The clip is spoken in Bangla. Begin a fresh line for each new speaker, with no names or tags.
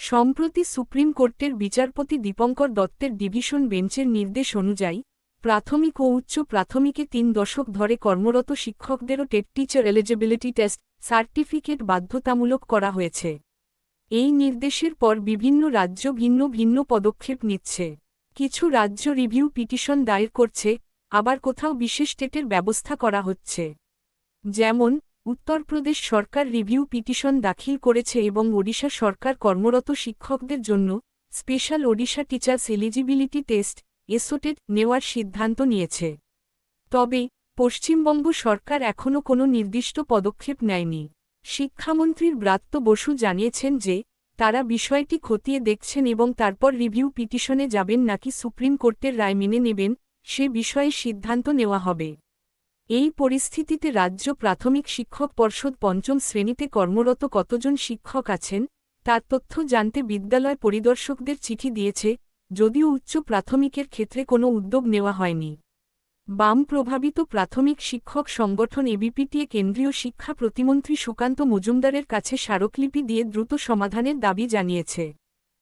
সম্প্রতি সুপ্রিম কোর্টের বিচারপতি দীপঙ্কর দত্তের ডিভিশন বেঞ্চের নির্দেশ অনুযায়ী প্রাথমিক ও উচ্চ প্রাথমিকে ৩ দশক ধরে কর্মরত শিক্ষকদেরও TET teacher eligibility test certificate বাধ্যতামূলক করা হয়েছে। এই নির্দেশের পর বিভিন্ন রাজ্য ভিন্ন ভিন্ন পদক্ষেপ নিচ্ছে। কিছু রাজ্য রিভিউ পিটিশন দায়ের করছে, আবার কোথাও বিশেষ টেটের ব্যবস্থা করা হচ্ছে। যেমন উত্তরপ্রদেশ সরকার রিভিউ পিটিশন দাখিল করেছে এবং ওড়িশা সরকার কর্মরত শিক্ষকদের জন্য special Odisha teachers eligibility test SOTET নেওয়ার সিদ্ধান্ত নিয়েছে। তবে পশ্চিমবঙ্গ সরকার এখনও কোনো নির্দিষ্ট পদক্ষেপ নেয়নি। শিক্ষামন্ত্রীর ব্রাত্য বসু জানিয়েছেন যে তারা বিষয়টি খতিয়ে দেখছেন এবং তারপর রিভিউ পিটিশনে যাবেন নাকি সুপ্রিম কোর্টের রায় মেনে নেবেন সে বিষয়ে সিদ্ধান্ত নেওয়া হবে। এই পরিস্থিতিতে রাজ্য প্রাথমিক শিক্ষক পর্ষদ পঞ্চম শ্রেণীতে কর্মরত কতজন শিক্ষক আছেন তার তথ্য জানতে বিদ্যালয় পরিদর্শকদের চিঠি দিয়েছে, যদিও উচ্চ প্রাথমিকের ক্ষেত্রে কোনো উদ্যোগ নেওয়া হয়নি। বাম প্রভাবিত প্রাথমিক শিক্ষক সংগঠন এবিপিটিএ কেন্দ্রীয় শিক্ষা প্রতিমন্ত্রী সুকান্ত মজুমদারের কাছে স্মারকলিপি দিয়ে দ্রুত সমাধানের দাবি জানিয়েছে।